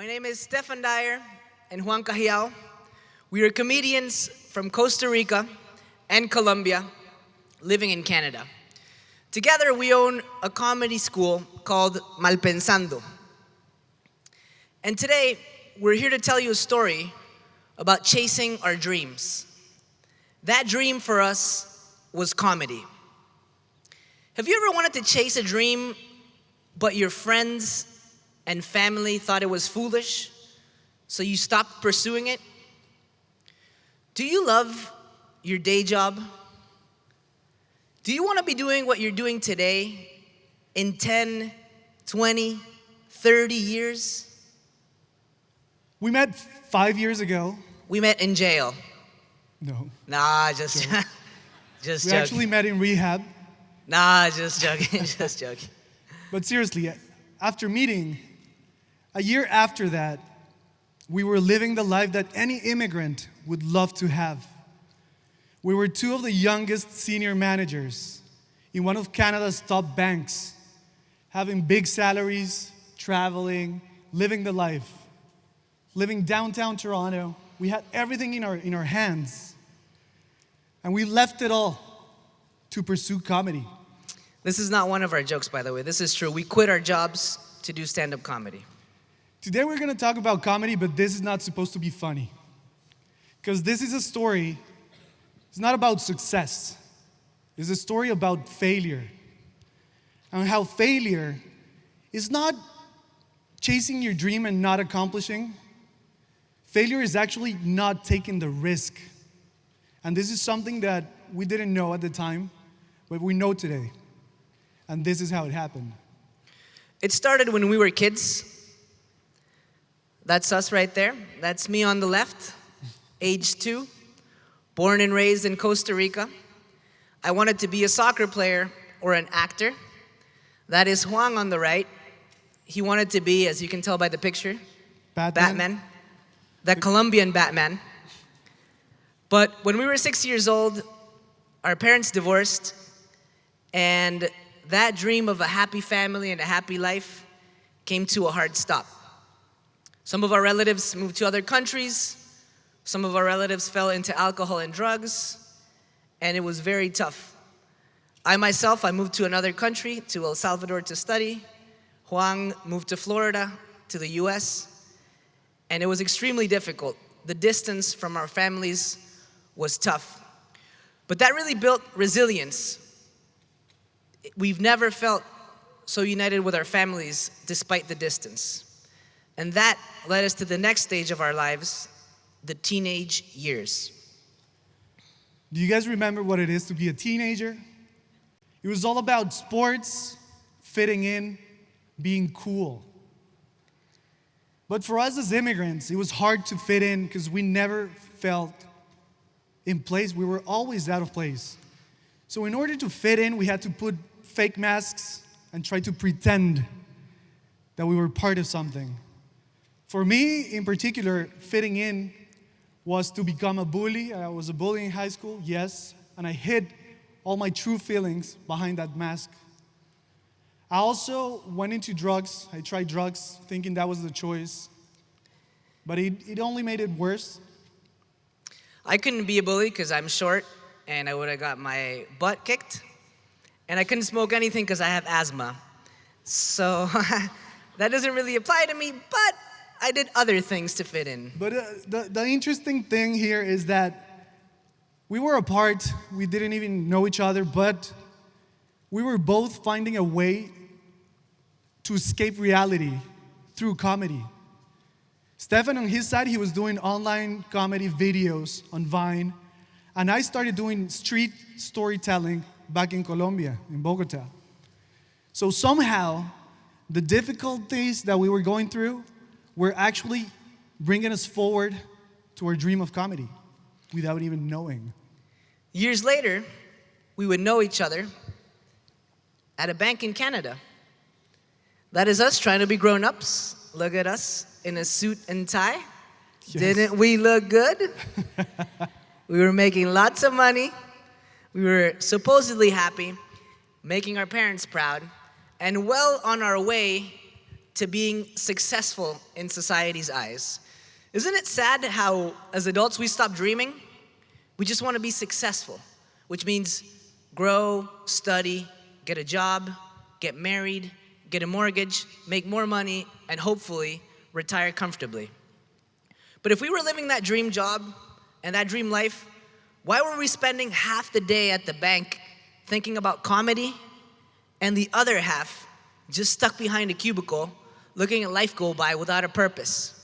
My name is Stephan Dyer and Juan Cajiao. We are comedians from Costa Rica and Colombia, living in Canada. Together, we own a comedy school called MalPensando. And today, we're here to tell you a story about chasing our dreams. That dream for us was comedy. Have you ever wanted to chase a dream, but your friends and family thought it was foolish, so you stopped pursuing it? Do you love your day job? Do you want to be doing what you're doing today in 10, 20, 30 years? We met 5 years ago. We met in jail. No. Nah, just We joking. actually met in rehab. Nah, just joking, just joking. But seriously, after meeting, a year after that, we were living the life that any immigrant would love to have. We were two of the youngest senior managers in one of Canada's top banks, having big salaries, traveling, living the life. Living downtown Toronto, we had everything in our hands. And we left it all to pursue comedy. This is not one of our jokes, by the way. This is true. We quit our jobs to do stand-up comedy. Today we're gonna talk about comedy, but this is not supposed to be funny. Because this is a story, it's not about success. It's a story about failure. And how failure is not chasing your dream and not accomplishing. Failure is actually not taking the risk. And this is something that we didn't know at the time, but we know today. And this is how it happened. It started when we were kids. That's us right there. That's me on the left, age 2, born and raised in Costa Rica. I wanted to be a soccer player or an actor. That is Juan on the right. He wanted to be, as you can tell by the picture, Batman. That Colombian Batman. But when we were 6 years old, our parents divorced, and that dream of a happy family and a happy life came to a hard stop. Some of our relatives moved to other countries. Some of our relatives fell into alcohol and drugs, and it was very tough. I moved to another country, to El Salvador to study. Juan moved to Florida, to the US, and it was extremely difficult. The distance from our families was tough. But that really built resilience. We've never felt so united with our families despite the distance. And that led us to the next stage of our lives, the teenage years. Do you guys remember what it is to be a teenager? It was all about sports, fitting in, being cool. But for us as immigrants, it was hard to fit in because we never felt in place. We were always out of place. So in order to fit in, we had to put fake masks and try to pretend that we were part of something. For me, in particular, fitting in was to become a bully. I was a bully in high school, yes, and I hid all my true feelings behind that mask. I also went into drugs. I tried drugs, thinking that was the choice, but it only made it worse. I couldn't be a bully because I'm short, and I would have got my butt kicked. And I couldn't smoke anything because I have asthma. So that doesn't really apply to me, but I did other things to fit in. But the interesting thing here is that we were apart. We didn't even know each other, but we were both finding a way to escape reality through comedy. Stephan, on his side, he was doing online comedy videos on Vine, and I started doing street storytelling back in Colombia, in Bogota. So somehow, the difficulties that we were going through were actually bringing us forward to our dream of comedy without even knowing. Years later, we would know each other at a bank in Canada. That is us trying to be grown-ups. Look at us in a suit and tie. Yes. Didn't we look good? We were making lots of money. We were supposedly happy, making our parents proud, and well on our way to being successful in society's eyes. Isn't it sad how, as adults, we stop dreaming? We just want to be successful, which means grow, study, get a job, get married, get a mortgage, make more money, and hopefully retire comfortably. But if we were living that dream job and that dream life, why were we spending half the day at the bank thinking about comedy and the other half just stuck behind a cubicle looking at life go by without a purpose?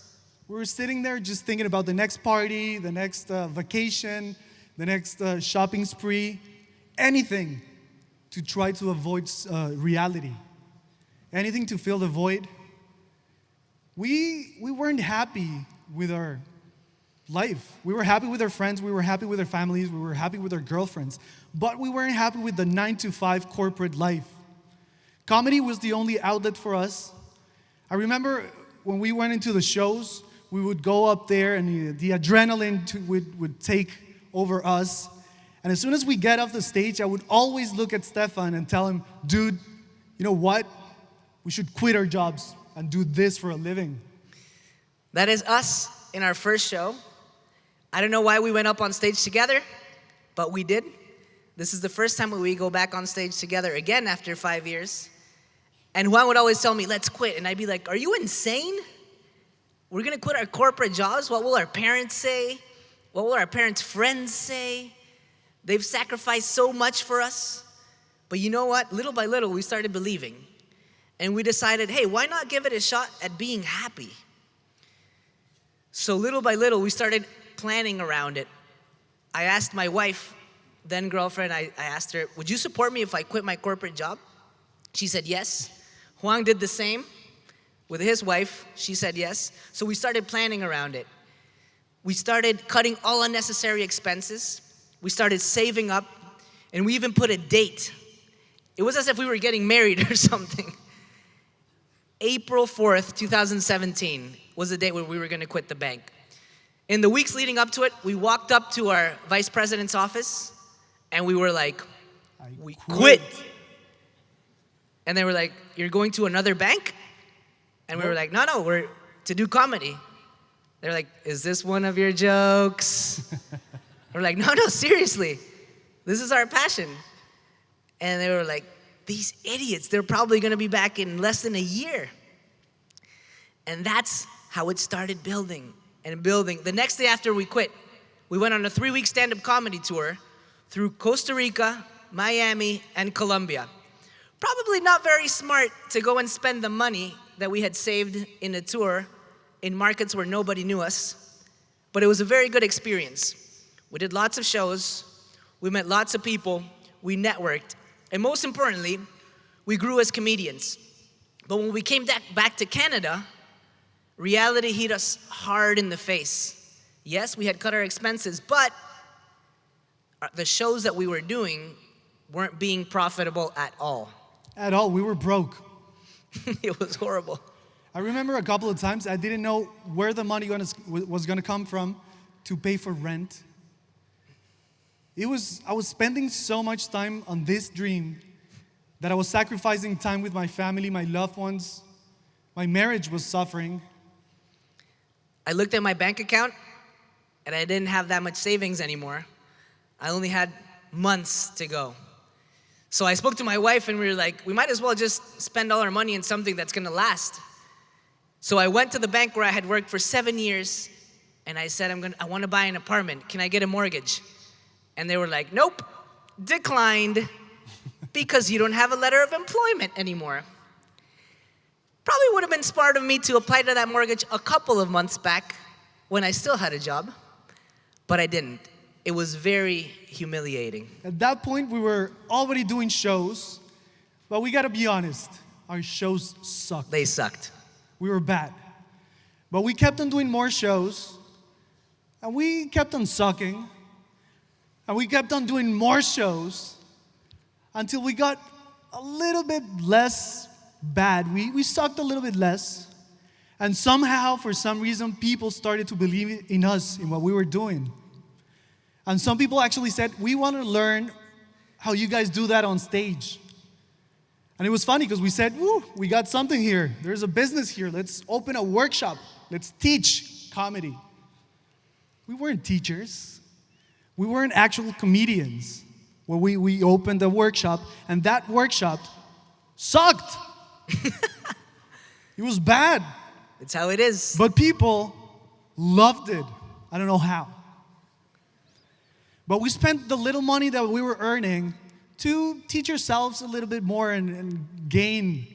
We were sitting there just thinking about the next party, the next vacation, the next shopping spree, anything to try to avoid reality, anything to fill the void. We weren't happy with our life. We were happy with our friends, we were happy with our families, we were happy with our girlfriends, but we weren't happy with the 9-to-5 corporate life. Comedy was the only outlet for us. I remember when we went into the shows, we would go up there and the adrenaline would take over us. And as soon as we get off the stage, I would always look at Stephan and tell him, dude, you know what? We should quit our jobs and do this for a living. That is us in our first show. I don't know why we went up on stage together, but we did. This is the first time we go back on stage together again after 5 years. And Juan would always tell me, let's quit. And I'd be like, are you insane? We're gonna quit our corporate jobs? What will our parents say? What will our parents' friends say? They've sacrificed so much for us. But you know what? Little by little, we started believing. And we decided, hey, why not give it a shot at being happy? So little by little, we started planning around it. I asked my wife, then girlfriend, I asked her, would you support me if I quit my corporate job? She said yes. Juan did the same with his wife. She said yes. So we started planning around it. We started cutting all unnecessary expenses. We started saving up, and we even put a date. It was as if we were getting married or something. April 4th, 2017 was the date when we were gonna quit the bank. In the weeks leading up to it, we walked up to our vice president's office, and we were like, we quit. And they were like, you're going to another bank? And we were like, no, we're to do comedy. They're like, is this one of your jokes? We're like, no, seriously. This is our passion. And they were like, these idiots, they're probably gonna be back in less than a year. And that's how it started building and building. The next day after we quit, we went on a 3-week stand-up comedy tour through Costa Rica, Miami, and Colombia. Probably not very smart to go and spend the money that we had saved in a tour in markets where nobody knew us, but it was a very good experience. We did lots of shows, we met lots of people, we networked, and most importantly, we grew as comedians. But when we came back to Canada, reality hit us hard in the face. Yes, we had cut our expenses, but the shows that we were doing weren't being profitable at all. At all, we were broke. It was horrible. I remember a couple of times I didn't know where the money was gonna come from to pay for rent. I was spending so much time on this dream that I was sacrificing time with my family, my loved ones. My marriage was suffering. I looked at my bank account and I didn't have that much savings anymore. I only had months to go. So I spoke to my wife and we were like, we might as well just spend all our money in something that's gonna last. So I went to the bank where I had worked for 7 years and I said, I wanna buy an apartment. Can I get a mortgage? And they were like, nope, declined, because you don't have a letter of employment anymore. Probably would have been smart of me to apply to that mortgage a couple of months back when I still had a job, but I didn't. It was very humiliating. At that point, we were already doing shows, but we gotta be honest, our shows sucked. They sucked. We were bad. But we kept on doing more shows, and we kept on sucking, and we kept on doing more shows until we got a little bit less bad. We sucked a little bit less, and somehow, for some reason, people started to believe in us, in what we were doing. And some people actually said, we want to learn how you guys do that on stage. And it was funny because we said, woo, we got something here. There's a business here. Let's open a workshop. Let's teach comedy. We weren't teachers. We weren't actual comedians. Well, we opened a workshop, and that workshop sucked. It was bad. It's how it is. But people loved it. I don't know how. But we spent the little money that we were earning to teach ourselves a little bit more and gain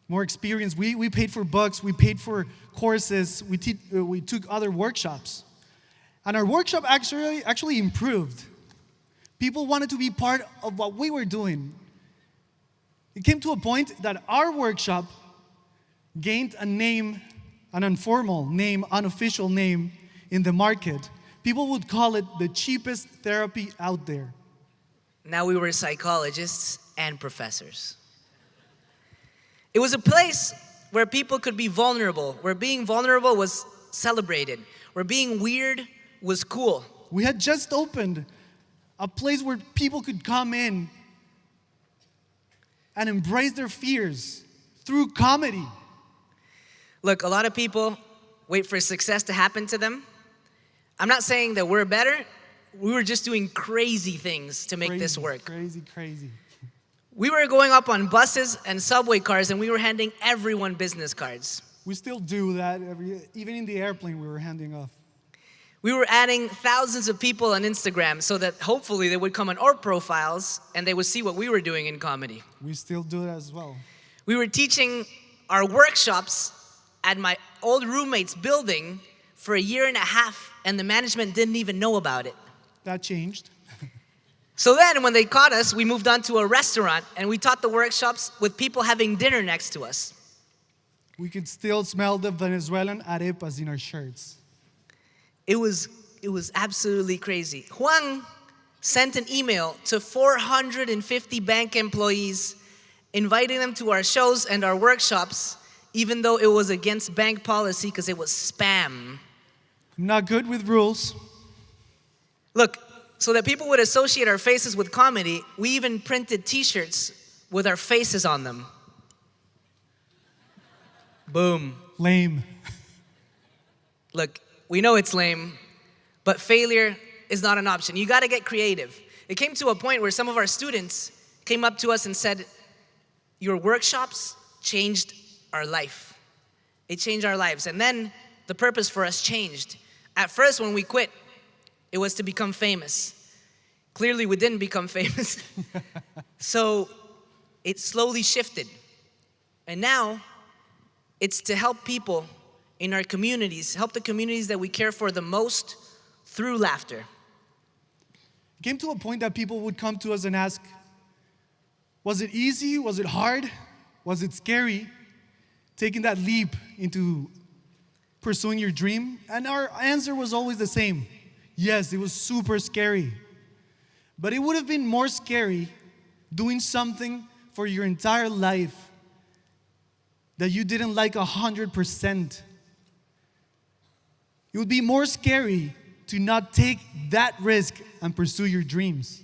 more experience. We paid for books, we paid for courses, we took other workshops. And our workshop actually improved. People wanted to be part of what we were doing. It came to a point that our workshop gained a name, an informal name, unofficial name in the market. People would call it the cheapest therapy out there. Now we were psychologists and professors. It was a place where people could be vulnerable, where being vulnerable was celebrated, where being weird was cool. We had just opened a place where people could come in and embrace their fears through comedy. Look, a lot of people wait for success to happen to them. I'm not saying that we're better. We were just doing crazy things to make this work. Crazy. We were going up on buses and subway cars, and we were handing everyone business cards. We still do that. Even in the airplane, we were handing off. We were adding thousands of people on Instagram so that hopefully they would come on our profiles and they would see what we were doing in comedy. We still do it as well. We were teaching our workshops at my old roommate's building for a year and a half, and the management didn't even know about it. That changed. So then when they caught us, we moved on to a restaurant, and we taught the workshops with people having dinner next to us. We could still smell the Venezuelan arepas in our shirts. It was absolutely crazy. Juan sent an email to 450 bank employees, inviting them to our shows and our workshops, even though it was against bank policy because it was spam. I'm not good with rules. Look, so that people would associate our faces with comedy, we even printed t-shirts with our faces on them. Boom. Lame. Look, we know it's lame, but failure is not an option. You gotta get creative. It came to a point where some of our students came up to us and said, your workshops changed our life. It changed our lives. And then the purpose for us changed. At first, when we quit, it was to become famous. Clearly, we didn't become famous. So it slowly shifted. And now, it's to help people in our communities, help the communities that we care for the most through laughter. It came to a point that people would come to us and ask, was it easy? Was it hard? Was it scary? Taking that leap into pursuing your dream? And our answer was always the same. Yes, it was super scary. But it would have been more scary doing something for your entire life that you didn't like 100%. It would be more scary to not take that risk and pursue your dreams.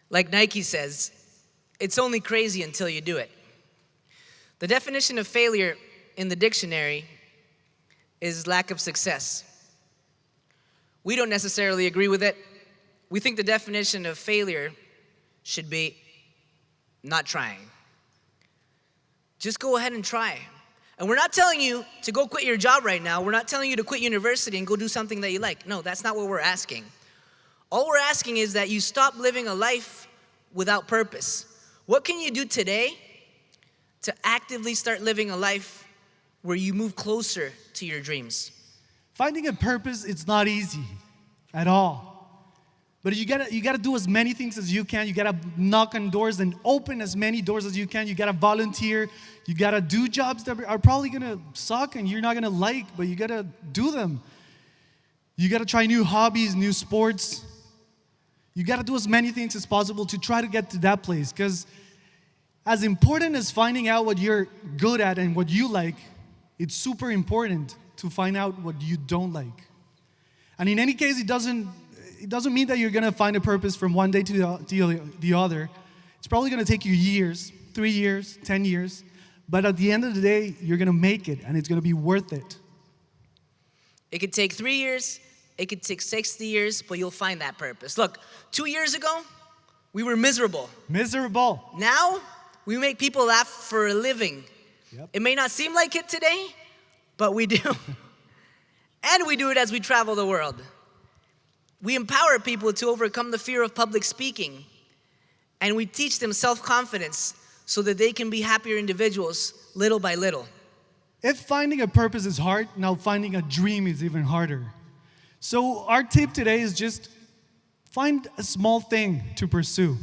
Like Nike says, it's only crazy until you do it. The definition of failure in the dictionary is lack of success. We don't necessarily agree with it. We think the definition of failure should be not trying. Just go ahead and try. And we're not telling you to go quit your job right now. We're not telling you to quit university and go do something that you like. No, that's not what we're asking. All we're asking is that you stop living a life without purpose. What can you do today to actively start living a life where you move closer to your dreams? Finding a purpose, it's not easy at all. But you gotta do as many things as you can. You gotta knock on doors and open as many doors as you can. You gotta volunteer. You gotta do jobs that are probably gonna suck and you're not gonna like, but you gotta do them. You gotta try new hobbies, new sports. You gotta do as many things as possible to try to get to that place. Because as important as finding out what you're good at and what you like, it's super important to find out what you don't like. And in any case, it doesn't mean that you're gonna find a purpose from one day to the other. It's probably gonna take you years, 3 years, 10 years, but at the end of the day, you're gonna make it, and it's gonna be worth it. It could take 3 years, it could take 60 years, but you'll find that purpose. Look, 2 years ago, we were miserable. Miserable. Now, we make people laugh for a living. Yep. It may not seem like it today, but we do. And we do it as we travel the world. We empower people to overcome the fear of public speaking. And we teach them self-confidence so that they can be happier individuals little by little. If finding a purpose is hard, now finding a dream is even harder. So our tip today is just find a small thing to pursue,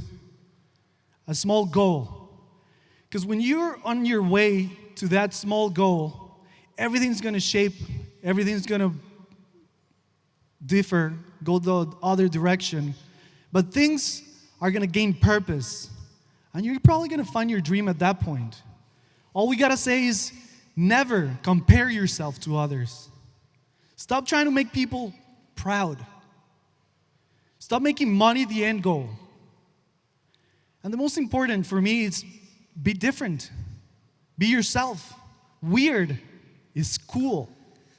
a small goal. Because when you're on your way to that small goal, everything's gonna shape, everything's gonna differ, go the other direction. But things are gonna gain purpose. And you're probably gonna find your dream at that point. All we gotta say is never compare yourself to others. Stop trying to make people proud. Stop making money the end goal. And the most important for me is be different. Be yourself. Weird is cool.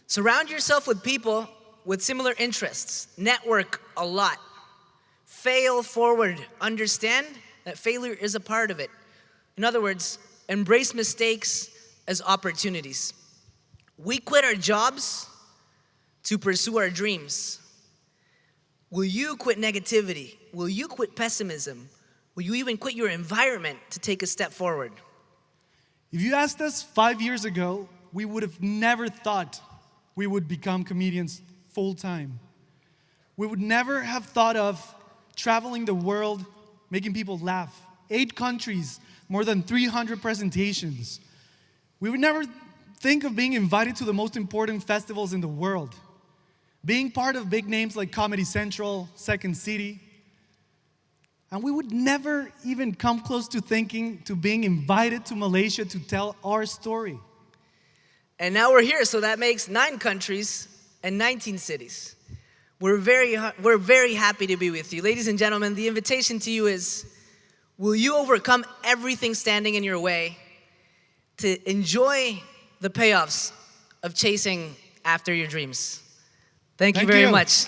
Surround yourself with people with similar interests. Network a lot. Fail forward. Understand that failure is a part of it. In other words, embrace mistakes as opportunities. We quit our jobs to pursue our dreams. Will you quit negativity? Will you quit pessimism? Will you even quit your environment to take a step forward? If you asked us 5 years ago, we would have never thought we would become comedians full time. We would never have thought of traveling the world, making people laugh. 8 countries, more than 300 presentations. We would never think of being invited to the most important festivals in the world. Being part of big names like Comedy Central, Second City. And we would never even come close to thinking to being invited to Malaysia to tell our story. And now we're here, so that makes 9 countries and 19 cities. We're very happy to be with you. Ladies and gentlemen, the invitation to you is, will you overcome everything standing in your way to enjoy the payoffs of chasing after your dreams? Thank you very much.